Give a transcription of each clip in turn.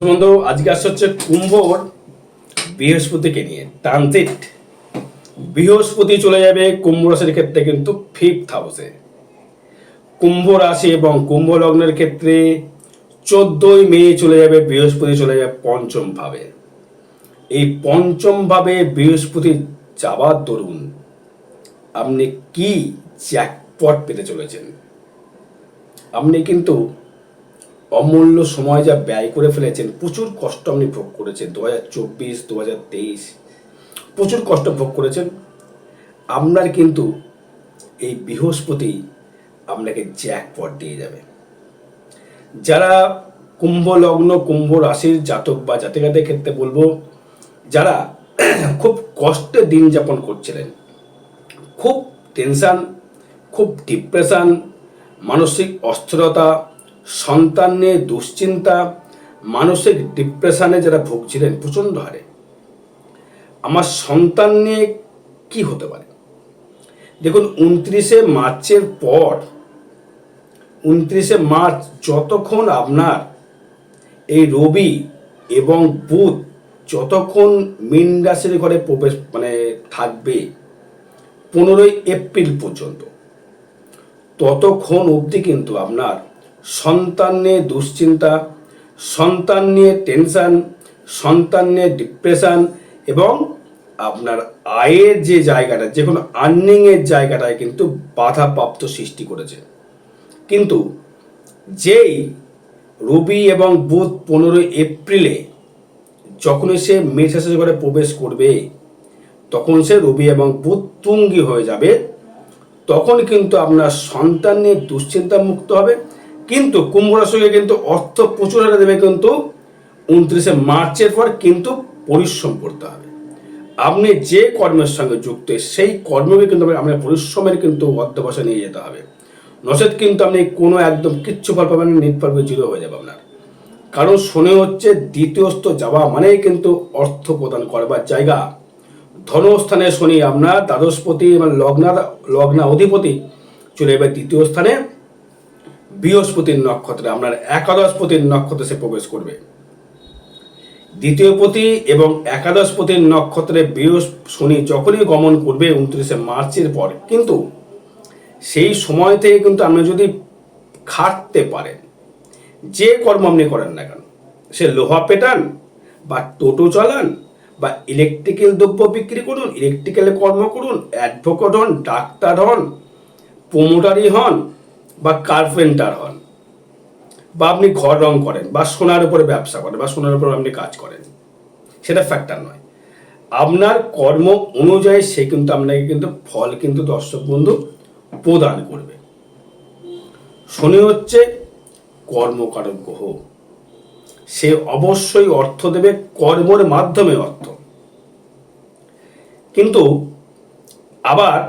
বন্ধু আজকে আসছে হচ্ছে কুম্ভর বৃহস্পতিকে নিয়ে ট্রানজিট। বৃহস্পতি চলে যাবে কুম্ভ রাশির ক্ষেত্রে কিন্তু 5th হাউসে। কুম্ভ রাশি এবং কুম্ভ লগ্নের ক্ষেত্রে 14ই মে চলে যাবে বৃহস্পতি, চলে যাবে পঞ্চম ভাবে। এই পঞ্চম ভাবে বৃহস্পতি যাবার দরুন আপনি কি জ্যাকপট পেতে চলেছেন। আপনি কিন্তু অমূল্য সময় যা ব্যয় করে ফেলেছেন, প্রচুর কষ্ট আপনি ভোগ করেছেন। 2024 2023 প্রচুর কষ্ট ভোগ করেছেন। আপনার কিন্তু এই বৃহস্পতি আপনাকে জ্যাকপট দিয়ে যাবে। যারা কুম্ভ লগ্ন কুম্ভ রাশির জাতক বা জাতিকাদের ক্ষেত্রে বলবো, যারা খুব কষ্টে দিন যাপন করছিলেন, খুব টেনশন, খুব ডিপ্রেশন, মানসিক অস্থিরতা, সন্তান নিয়ে দুশ্চিন্তা, মানসিক ডিপ্রেশনে যারা ভুগছিলেন প্রচণ্ড হারে, আমার সন্তান নিয়ে কি হতে পারে। দেখুন 29শে মার্চের পর, 29শে মার্চ যতক্ষণ আপনার এই রবি এবং বুধ যতক্ষণ মীন রাশির ঘরে প্রবেশ থাকবে 15ই এপ্রিল পর্যন্ত, ততক্ষণ অবধি কিন্তু আপনার সন্তান নিয়ে দুশ্চিন্তা, সন্তান নিয়ে টেনশন, সন্তান নিয়ে ডিপ্রেশন এবং আপনার আয়ের যে জায়গাটা, যে কোনো আর্নিংয়ের জায়গাটায় কিন্তু বাধাপ্রাপ্ত সৃষ্টি করেছে। কিন্তু যেই রবি এবং বুধ 15ই এপ্রিলে যখনই সে মেষ রাশির ঘরে প্রবেশ করবে, তখন সে রবি এবং বুধ তুঙ্গি হয়ে যাবে। তখন কিন্তু আপনার সন্তান নিয়ে দুশ্চিন্তা মুক্ত হবে। কিন্তু কুম্ভ রাশিকে কিন্তু অর্থ প্রচুর হারে দেবে, কিন্তু 29শে মার্চের পর কিন্তু পরিশ্রম করতে হবে। আপনি যে কর্মের সঙ্গে যুক্ত সেই কর্মকে কিন্তু আপনার পরিশ্রমের কিন্তু অধ্যবসা নিয়ে যেতে হবে। নচেত কিন্তু আপনি কোনো একদম কিচ্ছু ফল পাবেন না, নির্ভর জিরো হয়ে যাবে আপনার। কারণ শনি হচ্ছে দ্বিতীয়স্থ যাওয়া মানেই কিন্তু অর্থ প্রদান করবার জায়গা। ধনস্থানে শনি আপনার দ্বাদশপতি এবং লগ্না অধিপতি চলে যাবে দ্বিতীয় স্থানে বৃহস্পতির নক্ষত্রে, আপনার একাদশপতির নক্ষত্রে সে প্রবেশ করবে। দ্বিতীয়পতি এবং একাদশপতির নক্ষত্রে শনি যখনই গমন করবে 29শে মার্চের পর, কিন্তু সেই সময় থেকে কিন্তু আপনি যদি খাটতে পারেন, যে কর্ম আপনি করেন না কেন, সে লোহা পেটান বা টোটো চালান বা ইলেকট্রিক্যাল দ্রব্য বিক্রি করুন, ইলেকট্রিক্যাল কর্ম করুন, অ্যাডভোকেট হন, ডাক্তার হন, প্রমোটারি হন বা কার্পেন্টার হন, বা আপনি ঘর রং করেন বা সোনার উপরে ব্যবসা করেন বা সোনার উপরে আপনি কাজ করেন, সেটা ফ্যাক্টর নয়। আপনার কর্ম অনুযায়ী সে কিন্তু আপনাকে কিন্তু ফল কিন্তু দর্শক বন্ধু প্রদান করবে। শনি হচ্ছে কর্মকারক গ্রহ, সে অবশ্যই অর্থ দেবে, কর্মের মাধ্যমে অর্থ। কিন্তু আবার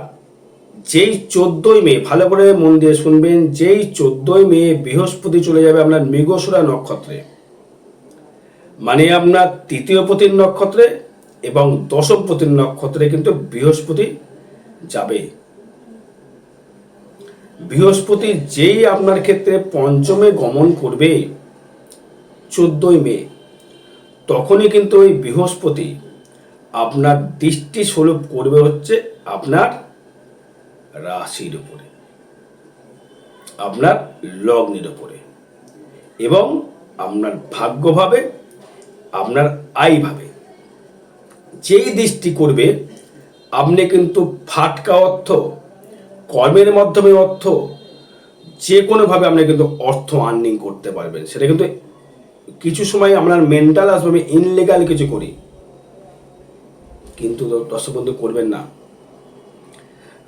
যেই 14ই মে, ভালো করে মন দিয়ে শুনবেন, যেই 14ই মে বৃহস্পতি চলে যাবে আপনার মৃগশিরা নক্ষত্রে, মানে আপনার তৃতীয়পতির নক্ষত্রে এবং দশমপতির নক্ষত্রে কিন্তু বৃহস্পতি যাবে। বৃহস্পতি যেই আপনার ক্ষেত্রে পঞ্চমে গমন করবে 14ই মে, তখনই কিন্তু ওই বৃহস্পতি আপনার দৃষ্টি স্বরূপ করবে হচ্ছে আপনার রাশির উপরে, আপনার লগ্নের উপরে এবং আপনার ভাগ্যভাবে, আপনার আয়ভাবে। যেই দৃষ্টি করবে আপনি কিন্তু ফাটকা অর্থ, কর্মের মাধ্যমে অর্থ, যে কোনোভাবে আপনি কিন্তু অর্থ আর্নিং করতে পারবেন। সেটা কিন্তু কিছু সময় আপনার মেন্টাল আসবে আমি ইনলিগাল কিছু করি, কিন্তু দর্শক বন্ধু করবেন না।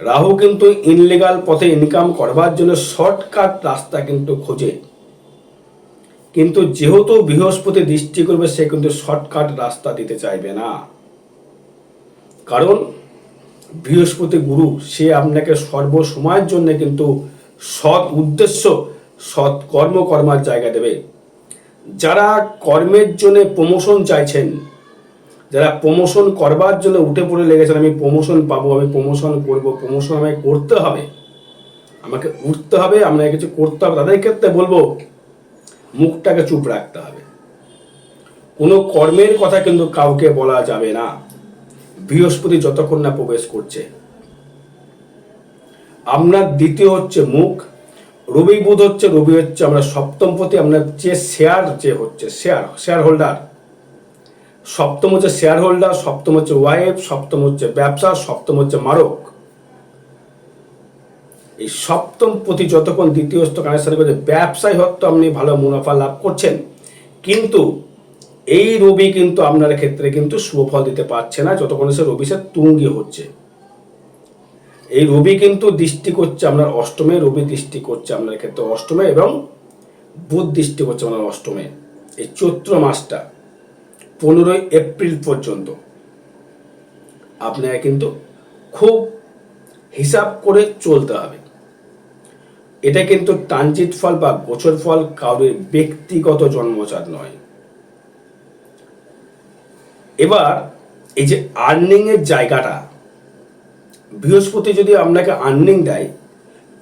রাহু কিন্তু ইনলিগাল পথে ইনকাম করবার জন্য শর্টকাট রাস্তা কিন্তু খোঁজে, কিন্তু যেহেতু বৃহস্পতি দৃষ্টি করবে সে কিন্তু শর্টকাট রাস্তা দিতে চাইবে না। কারণ বৃহস্পতি গুরু, সে আপনাকে সর্বসময়ের জন্য কিন্তু সৎ উদ্দেশ্য, সৎ কর্মার জায়গা দেবে। যারা কর্মের জন্য প্রমোশন চাইছেন, যারা প্রমোশন করবার জন্য উঠে পড়ে লেগেছেন, আমি প্রমোশন পাবো, আমি প্রমোশন করব, প্রমোশন আমাকে করতে হবে, আমাকে উঠতে হবে, আমাকে কিছু করতে হবে, তাদের ক্ষেত্রে বলবো মুখটাকে চুপ রাখতে হবে। কোনো কর্মের কথা কিন্তু কাউকে বলা যাবে না বৃহস্পতি যতক্ষণ না প্রবেশ করছে। আপনার দ্বিতীয় হচ্ছে মুখ, রবি বুধ হচ্ছে, রবি হচ্ছে আমরা সপ্তমপতি, আপনার যে শেয়ার যে হচ্ছে শেয়ার হোল্ডার, সপ্তম হচ্ছে শেয়ার হোল্ডার, সপ্তম হচ্ছে ওয়াইফ, সপ্তম হচ্ছে ব্যবসা, সপ্তম হচ্ছে মারক। এই সপ্তম পতি যতক্ষণ দ্বিতীয়স্থ কানেকশন করছে, ব্যবসায় হয়তো আপনি ভালো মুনাফা লাভ করছেন, কিন্তু এই রবি কিন্তু আপনার ক্ষেত্রে কিন্তু শুভ ফল দিতে পারছে না যতক্ষণ সে রবি সে তুঙ্গি হচ্ছে। এই রবি কিন্তু দৃষ্টি করছে আপনার অষ্টমে, রবি দৃষ্টি করছে আপনার ক্ষেত্রে অষ্টমে, এবং বুধ দৃষ্টি করছে আপনার অষ্টমে। এই চৈত্র মাসটা 15 এপ্রিল পর্যন্ত আপনাকে কিন্তু খুব হিসাব করে চলতে হবে। এটা কিন্তু ট্রানজিট ফল বা গোচর ফল, কারোর ব্যক্তিগত জন্মচাঁদ নয়। এবার এই যে আর্নিং এর জায়গাটা, বৃহস্পতি যদি আপনাকে আর্নিং দেয়,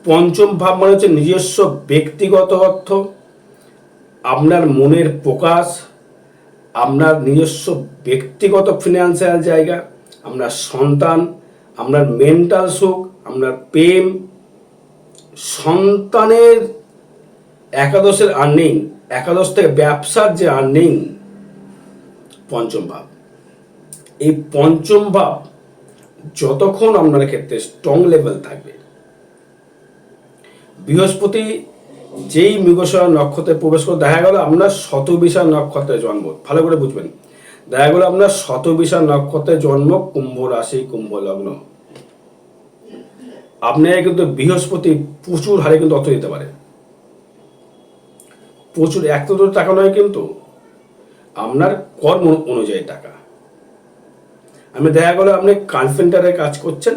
পঞ্চম ভাব মানে হচ্ছে নিজস্ব ব্যক্তিগত অর্থ, আপনার মনের প্রকাশ, আপনার নিজস্ব ব্যক্তিগত ফিনান্সিয়াল জায়গা, আপনার সন্তান, আপনার মেন্টাল সুখ, আপনার প্রেম, সন্তানের একাদশের আর্নিং, একাদশ থেকে ব্যবসার যে আর্নিং, পঞ্চম ভাব। এই পঞ্চম ভাব যতক্ষণ আপনার ক্ষেত্রে স্ট্রং লেভেল থাকবে, বৃহস্পতি যেই মৃগশিরা নক্ষত্রে প্রবেশ করে, দেখা গেল আপনার শতবিশা নক্ষত্রে জন্ম, ভালো করে বুঝবেন, দেখা গেল আপনার শতবিশা নক্ষত্রে জন্ম, কুম্ভ রাশি, কুম্ভ লগ্ন, আপনাকে কিন্তু বৃহস্পতি প্রচুর হারে কিন্তু অর্থ দিতে পারে। প্রচুর, এত টাকা নয়, কিন্তু আপনার কর্ম অনুযায়ী টাকা। আমি দেখা গেল আপনি কার্পেন্টারের কাজ করছেন,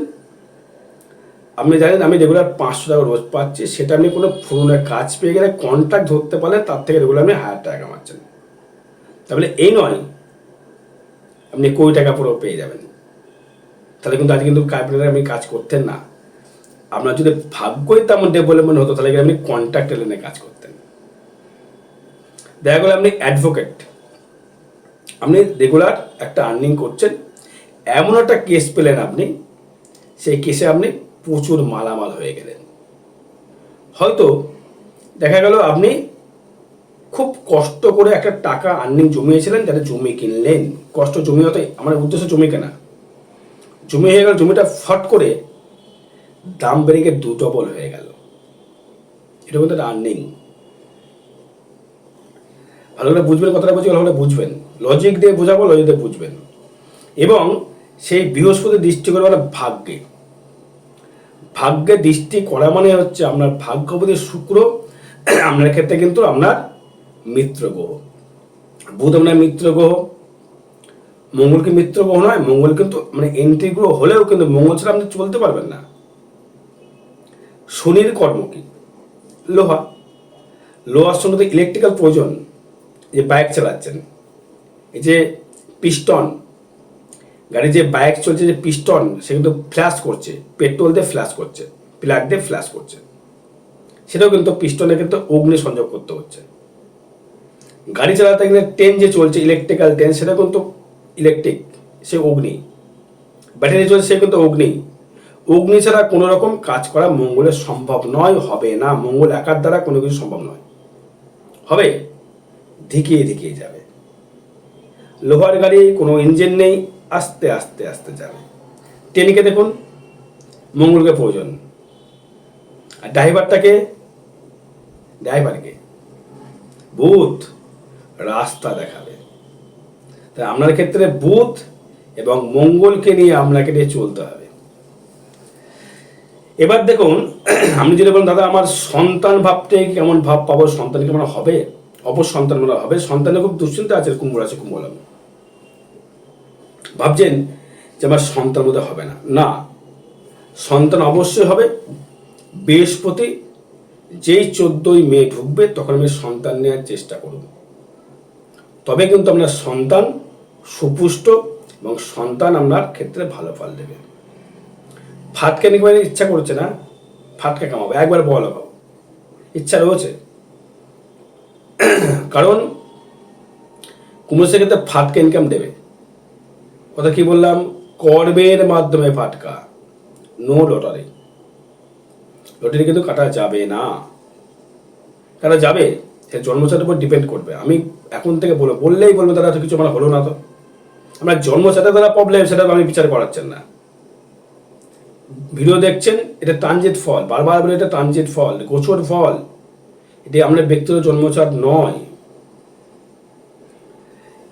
আপনি জানেন আমি রেগুলার 500 টাকা রোজ পাচ্ছি, সেটা আপনি কোনো ফোনের কাজ পেয়ে গেলে কন্ট্রাক্ট ধরতে পারলে তার থেকে রেগুলার আপনি 1000 টাকা কামাচ্ছেন। তাহলে এই নয় আপনি কোটি টাকা পুরো পেয়ে যাবেন, তাহলে কিন্তু আজ কিন্তু কার্পেন্টারে আপনি কাজ করতেন না। আপনার যদি ভাগ্যই তেমন ডেভেলপমেন্ট হতো, তাহলে আপনি কন্ট্রাক্ট এনে কাজ করতেন। দেখা গেল আপনি অ্যাডভোকেট, আপনি রেগুলার একটা আর্নিং করছেন, এমন একটা কেস পেলেন আপনি, সেই কেসে আপনি প্রচুর মালামাল হয়ে গেলেন। হয়তো দেখা গেল আপনি খুব কষ্ট করে একটা টাকা আর্নিং জমিয়েছিলেন, যাতে জমি কিনলেন, কষ্ট জমি হতে আমার উদ্দেশ্য জমি কেনা, জমি হয়ে গেল, জমিটা ফট করে দাম বেড়ে গিয়ে 2 ডবল হয়ে গেল। এটা কিন্তু একটা আর্নিং। ভালো করে বুঝবেন কথাটা, বলছি ভালো করে বুঝবেন, লজিক দিয়ে বোঝাবো, লজিক দিয়ে বুঝবেন। এবং সেই বৃহস্পতি দৃষ্টি করে মানে ভাগ্যে, ভাগ্যে দৃষ্টি করা মানে হচ্ছে আপনার ভাগ্যপতি শুক্র আপনার ক্ষেত্রে কিন্তু আপনার মিত্র গ্রহ, বুধ আপনার মিত্র গ্রহ, মঙ্গল কি মিত্র গ্রহ নয়, মঙ্গল কিন্তু মানে এন্ট্রি গ্রহ হলেও কিন্তু মঙ্গল ছাড়া আপনি চলতে পারবেন না। শনির কর্ম কি? লোহা, লোহার সঙ্গে তো ইলেকট্রিক্যাল প্রয়োজন। যে বাইক চালাচ্ছেন, এই যে পিস্টন, গাড়ি যে বাইক চলছে, যে পিস্টন, সে কিন্তু ফ্ল্যাশ করছে, পেট্রোল দিয়ে ফ্ল্যাশ করছে, প্লাগ দিয়ে ফ্ল্যাশ করছে, সেটাও কিন্তু পিস্টনে কিন্তু অগ্নি সংযোগ করতে হচ্ছে। গাড়ি চালাতে গেলে ট্রেন যে চলছে, ইলেকট্রিক্যাল ট্রেন, সেটা কিন্তু ইলেকট্রিক, সে অগ্নি, ব্যাটারি চলছে, সে কিন্তু অগ্নি। অগ্নি ছাড়া কোনো রকম কাজ করা মঙ্গলের সম্ভব নয়, হবে না। মঙ্গল একার দ্বারা কোনো কিছু সম্ভব নয়, হবে ধিকিয়ে ধিকিয়ে যাবে। লোহার গাড়ি কোনো ইঞ্জিন নেই, আস্তে আস্তে আস্তে যাবে। ট্রেনকে দেখুন, মঙ্গলকে প্রয়োজন। আর ড্রাইভারকে বুধ রাস্তা দেখাবে। তাই আপনার ক্ষেত্রে বুধ এবং মঙ্গলকে নিয়ে আপনাকে নিয়ে চলতে হবে। এবার দেখুন, আমি যদি বলেন দাদা আমার সন্তান ভাবতে কেমন ভাব পাবো, সন্তান কেমন হবে, অপসন্তান মনে হবে, সন্তানের খুব দুশ্চিন্তা আছে, কুম্ভ রাশি, কুম্ভ লগ্ন। ভাবছেন যে আমার সন্তান বোধহয় হবে না, না, সন্তান অবশ্যই হবে। বৃহস্পতি যেই 14ই মে ঢুকবে, তখন আমি সন্তান নেওয়ার চেষ্টা করব, তবে কিন্তু আপনার সন্তান সুপুষ্ট এবং সন্তান আপনার ক্ষেত্রে ভালো ফল দেবে। ফাটকা নিয়ে ইচ্ছা করছে না, ফাটকা কামাবো, একবার বড় হবো, ইচ্ছা রয়েছে। কারণ কুম্ভ রাশির ক্ষেত্রে ফাটকা ইনকাম দেবে। কথা কি বললাম? কর্মের মাধ্যমে ফাটকা, নো লটারি। লটারি কিন্তু কাটা যাবে না। কাটা যাবে, সে জন্মচাটের উপর ডিপেন্ড করবে। আমি এখন থেকে বললেই বলবো দাদা তো কিছু আমার হলো না। তো আমরা জন্মচাটের দ্বারা প্রবলেম, সেটা আমি বিচার করাচ্ছেন না। ভিডিও দেখছেন, এটা ট্রানজিট ফল, বারবার বলে এটা ট্রানজিট ফল, গোচর ফল। এটি আমরা ব্যক্তিগত জন্মচাট নয়।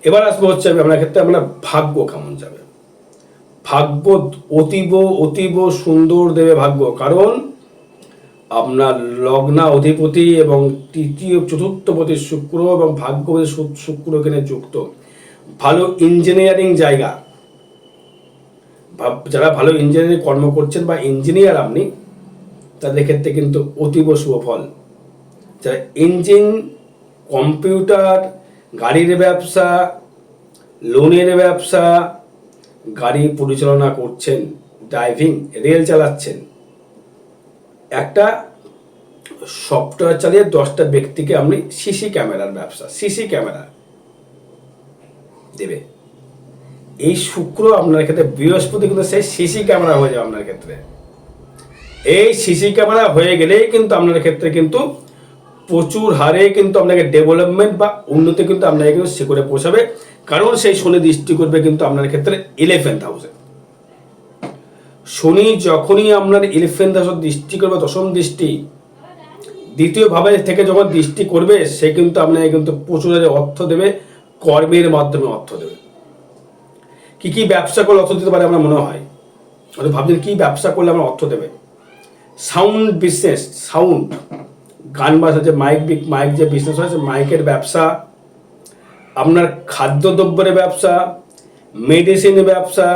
এবার আসবো হচ্ছে আমি আপনার ক্ষেত্রে আপনার ভাগ্য কেমন যাবে। ভাগ্য অতীব অতীব সুন্দর দেবে ভাগ্য, কারণ আপনার লগ্না অধিপতি এবং তৃতীয় চতুর্থপতি শুক্র এবং ভাগ্যপতি শুক্র এখানে যুক্ত। ভালো ইঞ্জিনিয়ারিং জায়গা, যারা ভালো ইঞ্জিনিয়ারিং কর্ম করছেন বা ইঞ্জিনিয়ার আপনি, তাদের ক্ষেত্রে কিন্তু অতীব শুভ ফল। যারা ইঞ্জিন, কম্পিউটার, গাড়ির ব্যবসা, লোনের ব্যবসা, গাড়ি পরিচালনা করছেন, ড্রাইভিং, রেল চালাচ্ছেন, একটা সফটওয়্যার চালিয়ে 10টা ব্যক্তিকে আপনি সিসি ক্যামেরার ব্যবসা, সিসি ক্যামেরা দেবে। এই শুক্র আপনার ক্ষেত্রে, বৃহস্পতি কিন্তু সেই সিসি ক্যামেরা হয়ে যাবে আপনার ক্ষেত্রে। এই সিসি ক্যামেরা হয়ে গেলেই কিন্তু আপনার ক্ষেত্রে কিন্তু প্রচুর হারে কিন্তু আপনাকে ডেভেলপমেন্ট বা উন্নতি কিন্তু আপনাকে কিন্তু শিখরে পৌঁছাবে। কারণ সেই শনি দৃষ্টি করবে কিন্তু আপনার ক্ষেত্রে 11th হাউসে। শনি যখনই আপনার 11th হাউসে দৃষ্টি করবে, দশম দৃষ্টি, দ্বিতীয় ভাবে থেকে যখন দৃষ্টি করবে, সে কিন্তু আপনাকে কিন্তু প্রচুর অর্থ দেবে, কর্মের মাধ্যমে অর্থ দেবে। কি কি ব্যবসা করলে অর্থ দিতে পারে আমার মনে হয়, হয়তো ভাবছেন কি ব্যবসা করলে আমার অর্থ দেবে। সাউন্ড বিজনেস, সাউন্ড, গান বাজা, যে মাইক যে বিজনেস হয়, মাইকের ব্যবসা, আপনার খাদ্যদ্রব্যের ব্যবসা, মেডিসিন ব্যবসা,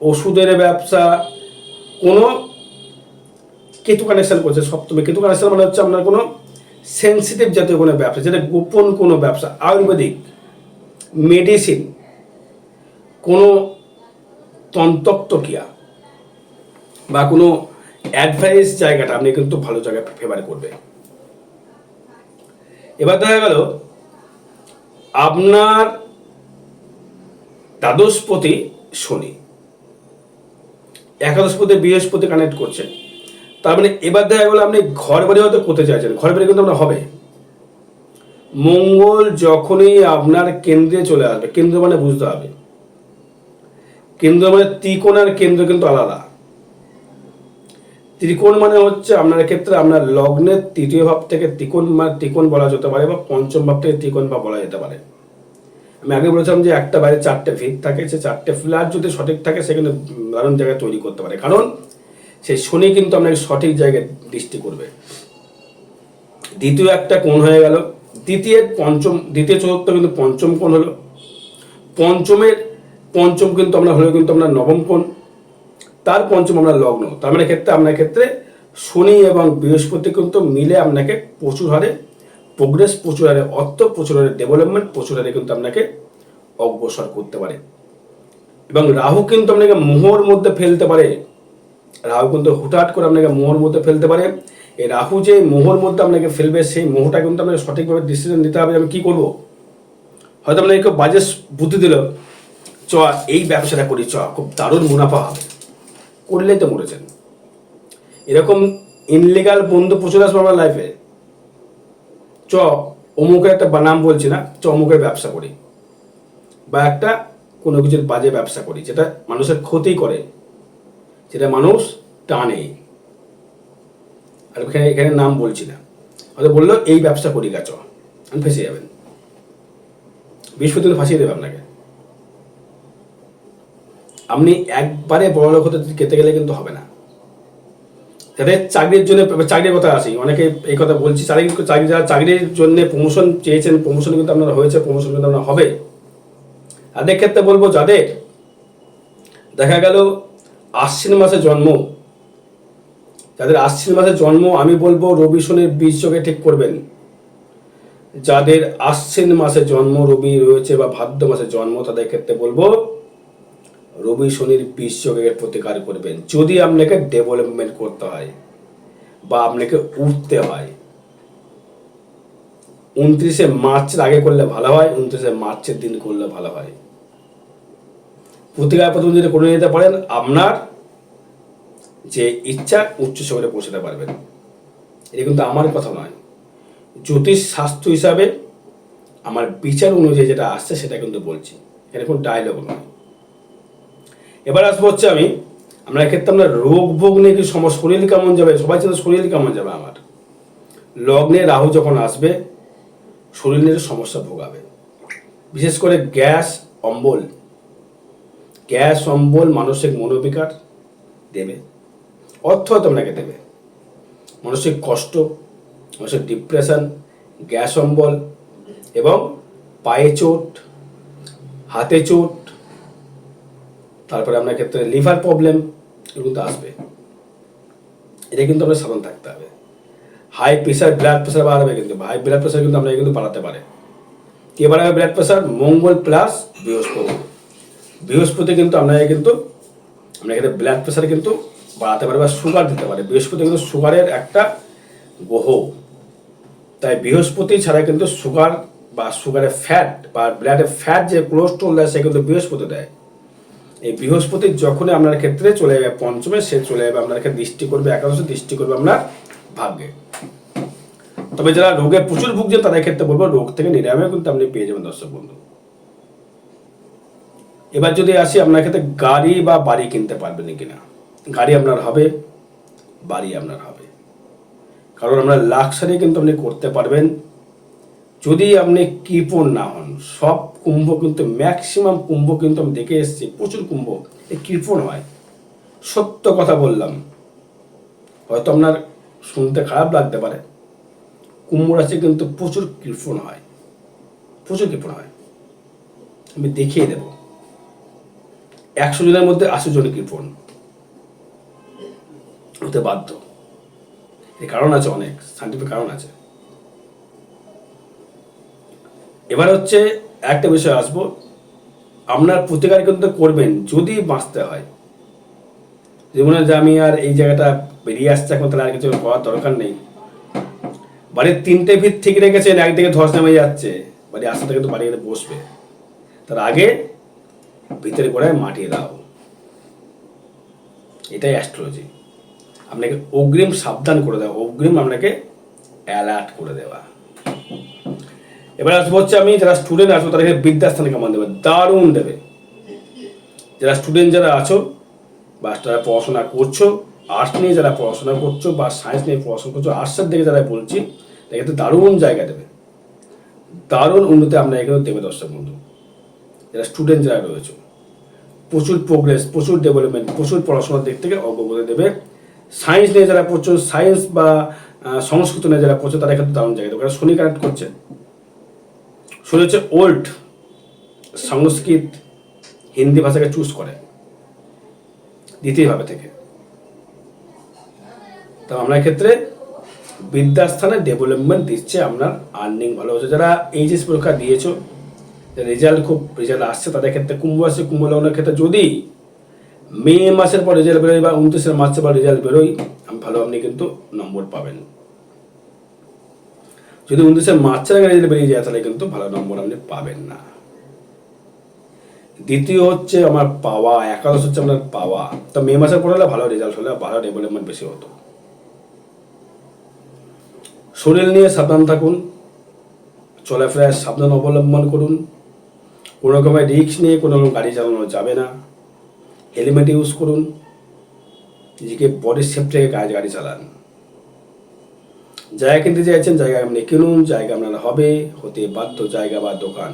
ওষুধের ব্যবসা, কোনো কেতু কানেকশন করছে সপ্তমে। কেতু কানেকশন মানে হচ্ছে আপনার কোনো সেন্সিটিভ জাতীয় কোনো ব্যবসা, যেটা গোপন কোনো ব্যবসা, আয়ুর্বেদিক, মেডিসিন, কোনো তন্ত্রক্রিয়া বা কোনো অ্যাডভাইস জায়গাটা আপনি কিন্তু ভালো জায়গায় ফেভার করবে। এবার দেখা গেল আপনার দ্বাদশপতি শনি, একাদশপতি বৃহস্পতি কানেক্ট করছে। তার মানে এবার দেখা গেল আপনি ঘর বাড়ি হয়তো করতে চাইছেন, ঘর বাড়ি কিন্তু আপনার হবে। মঙ্গল যখনই আপনার কেন্দ্রে চলে আসবে, কেন্দ্র মানে বুঝতে হবে, কেন্দ্র মানে ত্রিকোণ আর কেন্দ্র কিন্তু আলাদা। ত্রিকোণ মানে হচ্ছে আপনার ক্ষেত্রে আপনার লগ্নের তৃতীয় ভাব থেকে ত্রিকোণ বলা যেতে পারে, বা পঞ্চম ভাব থেকে ত্রিকোণ ভাব বলা যেতে পারে। আমি আগে বলেছিলাম যে একটা বাইরে 4টে ভিত থাকে, সে 4টে ফ্ল্যাট যদি সঠিক থাকে, সেখানে দারুণ জায়গায় তৈরি করতে পারে, কারণ সেই শনি কিন্তু আপনাকে সঠিক জায়গায় দৃষ্টি করবে। দ্বিতীয় একটা কোণ হয়ে গেল, দ্বিতীয় চতুর্থ কিন্তু পঞ্চম কোণ হলো। পঞ্চম কিন্তু আমরা হলো কিন্তু আপনার নবম কোণ, তার পঞ্চম আমরা লগ্ন। তার মানে ক্ষেত্রে আপনার ক্ষেত্রে শনি এবং বৃহস্পতি কিন্তু মিলে আপনাকে প্রচুর হারে প্রোগ্রেস, প্রচুর হারে অর্থ, প্রচুর হারে ডেভেলপমেন্ট, প্রচুর হারে কিন্তু আপনাকে অগ্রসর করতে পারে। এবং রাহু কিন্তু আপনাকে মোহর মধ্যে ফেলতে পারে। রাহু কিন্তু হুটহাট করে আপনাকে মোহর মধ্যে ফেলতে পারে। এই রাহু যে মোহর মধ্যে আপনাকে ফেলবে, সেই মোহটা কিন্তু আপনাকে সঠিকভাবে ডিসিশন নিতে হবে, আমি কি করব। হয়তো আপনাকে কেউ বাজে বুদ্ধি দিল, চ এই ব্যবসাটা করি, চ খুব দারুণ মুনাফা হবে, করলেই তো মরেছেন। এরকম ইনলিগাল বন্ধু প্রচুর আসবে আমার লাইফে, চ অমুকের একটা নাম বলছি না, চ অমুকের ব্যবসা করি, বা একটা কোনো কিছুর বাজে ব্যবসা করি, যেটা মানুষের ক্ষতি করে, যেটা মানুষ টানে। আর এখানে নাম বলছি না, হয়তো বললো এই ব্যবসা করি গা, চ, আমি ফেসে যাবেন। বৃহস্পতি ফাঁসিয়ে দেবে আপনাকে। আপনি একবারে বড় লোক হতে খেতে গেলে কিন্তু হবে না। যাতে চাকরির জন্য, চাকরির কথা আসি, অনেকে এই কথা বলছি, যারা চাকরির জন্য প্রমোশন চেয়েছেন, প্রমোশন কিন্তু আপনারা হয়েছে, প্রমোশন কিন্তু আপনার হবে। তাদের ক্ষেত্রে বলবো, যাদের দেখা গেল আশ্বিন মাসে জন্ম, যাদের আশ্বিন মাসে জন্ম, আমি বলবো রবি শনির বীজযোগে ঠিক করবেন। যাদের আশ্বিন মাসে জন্ম, রবি রয়েছে, বা ভাদ্র মাসে জন্ম, তাদের ক্ষেত্রে বলবো রবি শনির বীজযোগের প্রতিকার করবেন। যদি আপনাকে ডেভেলপমেন্ট করতে হয় বা আপনাকে উঠতে হয়, 29 মার্চের আগে করলে ভালো হয়, 29 মার্চের দিন করলে ভালো হয়। প্রতিকার প্রথম যদি করে নিতে পারেন, আপনার যে ইচ্ছা উচ্চ শিখরে পৌঁছাতে পারবেন। এটা কিন্তু আমার কথা নয়, জ্যোতিষ শাস্ত্র হিসাবে আমার বিচার অনুযায়ী যেটা আসছে সেটা কিন্তু বলছি, এখানে কোনো ডায়লগ নয়। এবার আসবো হচ্ছে আপনার ক্ষেত্রে আপনার রোগ ভোগ নিয়ে কি সমস্যা, শরীর কেমন যাবে, সবাই চিন্তা শরীর কেমন যাবে। আমার লগ্নে রাহু যখন আসবে শরীরের সমস্যা ভোগাবে, বিশেষ করে গ্যাস অম্বল, মানসিক মনোবিকার দেবে, অর্থ হয়তো আপনাকে দেবে, মানসিক কষ্ট, মানসিক ডিপ্রেশন, গ্যাস অম্বল এবং পায়ে চোট, হাতে চোট, তারপরে আপনার ক্ষেত্রে লিভার প্রবলেম এগুলো তো আসবে। এটা কিন্তু আপনার সাবধান থাকতে হবে। হাই প্রেশার, ব্লাড প্রেশার বাড়াবে, কিন্তু হাই ব্লাড প্রেশার কিন্তু আপনাকে কিন্তু বাড়াতে পারে। কে বাড়াবে ব্লাড প্রেশার? মঙ্গল প্লাস বৃহস্পতি কিন্তু আপনাকে কিন্তু ক্ষেত্রে ব্লাড প্রেশার কিন্তু বাড়াতে পারে বা সুগার দিতে পারে। বৃহস্পতি কিন্তু সুগারের একটা গ্রহ, তাই বৃহস্পতি ছাড়া কিন্তু সুগার বা সুগারের ফ্যাট বা ব্লাডের ফ্যাট যে কোলেস্ট্রল দেয় সে কিন্তু বৃহস্পতি দেয়। এই বৃহস্পতি যখনই আপনার ক্ষেত্রে চলে যাবে পঞ্চমে, সে চলে যাবে আপনার ক্ষেত্রে দৃষ্টি করবে একাদশে, দৃষ্টি করবে আপনার ভাগ্যে। তবে যারা রোগে প্রচুর ভুগছেন তাদের ক্ষেত্রে বলবো রোগ থেকে নিরাময় কিন্তু আপনি পেয়ে যাবেন দর্শক বন্ধু। এবার যদি আসি আপনার ক্ষেত্রে গাড়ি বা বাড়ি কিনতে পারবেন কিনা। গাড়ি আপনার হবে, বাড়ি আপনার হবে, কারণ আপনার লাক্সারি কিন্তু আপনি করতে পারবেন যদি আপনি কৃপণ না হন। সব কুম্ভ কিন্তু ম্যাক্সিমাম কুম্ভ কিন্তু আমি দেখে এসেছি, প্রচুর কুম্ভ এই কৃপণ হয়। সত্য কথা বললাম, হয়তো আপনার শুনতে খারাপ লাগতে পারে, কুম্ভ রাশি কিন্তু প্রচুর কৃপণ হয়, আমি দেখিয়ে দেব। 100 জনের মধ্যে 80 জন কৃপণ হতে বাধ্য। এই কারণ আছে, অনেক সাইন্টিফিক কারণ আছে। এবার হচ্ছে একটা বিষয় আসবো, আপনার প্রতিকার কিন্তু করবেন যদি বাঁচতে হয়। যেমন যে আমি আর এই জায়গাটা বেরিয়ে আসছে এখন, তাহলে আর কিছু করার দরকার নেই। বাড়ির 3টে ভিত ঠিক রেখেছেন, একদিকে ধস নেমে যাচ্ছে, বাড়ি আসতে কিন্তু বাড়ি গেলে বসবে, তার আগে ভিতরে গোড়ায় মাটি দাও। এটাই অ্যাস্ট্রোলজি, আপনাকে অগ্রিম সাবধান করে দেওয়া, অগ্রিম আপনাকে অ্যালার্ট করে দেওয়া। এবার আসবো হচ্ছে যারা স্টুডেন্ট আছো তাদেরকে বিদ্যাস্থানে কেমন দেবে, দারুণ দেবে। যারা স্টুডেন্ট যারা আছো বা যারা পড়াশোনা করছো, আর্টস নিয়ে যারা পড়াশোনা করছো বা সায়েন্স নিয়ে পড়াশোনা করছো, আর্টসের দিকে যারা বলছি এক্ষেত্রে দারুণ জায়গা দেবে, দারুণ উন্নতি আপনার এখানে দেবে দর্শক বন্ধু। যারা স্টুডেন্ট যারা রয়েছে প্রচুর প্রোগ্রেস, প্রচুর ডেভেলপমেন্ট, প্রচুর পড়াশোনার দিক থেকে অগ্রগতি দেবে। সায়েন্স নিয়ে যারা পড়ছো, সায়েন্স বা সংস্কৃত নিয়ে যারা পড়ছো তারা ক্ষেত্রে দারুণ জায়গা দেবে, কারণ শনি কানেক্ট করছে। শনি হচ্ছে ওল্ড সংস্কৃত হিন্দি ভাষাকে চুজ করে দ্বিতীয়ভাবে থেকে। তো আপনার ক্ষেত্রে বিদ্যাস্থানে ডেভেলপমেন্ট দিচ্ছে, আপনার আর্নিং ভালো হচ্ছে। যারা এইচএস পরীক্ষা দিয়েছো, রেজাল্ট আসছে তাদের ক্ষেত্রে কুম্ভ রাশি, কুম্ভ লগ্নের ক্ষেত্রে যদি মে মাসের পর রেজাল্ট বেরোয় বা 29 মার্চের পর রেজাল্ট বেরোয়, ভালো আপনি কিন্তু নম্বর পাবেন। যদি 29 মার্চের আগে রেজাল্ট বেরিয়ে যায় তাহলে কিন্তু ভালো নম্বর আপনি পাবেন না। দ্বিতীয় হচ্ছে আমার পাওয়া, একাদশ হচ্ছে আপনার পাওয়া। তো মে মাসের পর হলে ভালো রেজাল্ট হলে ভালো ডেভেলপমেন্ট বেশি হতো। শরীর নিয়ে সাবধান থাকুন, চলাফেরায় সাবধান অবলম্বন করুন। কোনো রকমের রিস্ক নিয়ে কোনো রকম গাড়ি চালানো যাবে না। হেলমেট ইউজ করুন, নিজেকে বডি সেফটি রেখে গাড়ি চালান। জায়গা কিনতে চাইছেন, জায়গা আপনি কিনুন, জায়গা আপনার হবে, হতে বাধ্য, জায়গা বা দোকান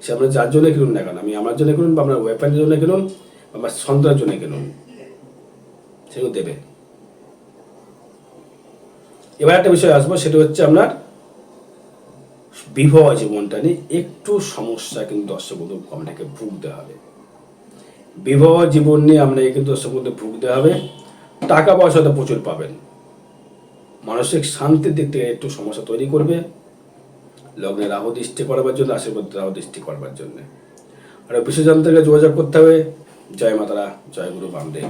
সে আপনার যার জন্য কিনুন না কেন, আমি আমার জন্য কিনুন বা আপনার ওয়েপারের জন্য কিনুন বা আমার সন্তানের জন্য কিনুন, সেগুলো দেবে। এবার একটা বিষয় আসবো, সেটা হচ্ছে আপনার বিবাহ জীবনটা নিয়ে একটু সমস্যা কিন্তু দর্শক বন্ধু আপনাকে ভুগতে হবে। বিবাহ জীবন নিয়ে আপনাকে কিন্তু দর্শক বন্ধু ভুগতে হবে। টাকা পয়সা তো প্রচুর পাবেন, মানসিক শান্তির দিক থেকে একটু সমস্যা তৈরি করবে। লগ্নে রাহু দৃষ্টি করবার জন্য, আশীর্বাদ রাহু দৃষ্টি করবার জন্য। আর বিশেষ জানতে যোগাযোগ করতে হবে। জয় মাতারা, জয় গুরু বামদেব।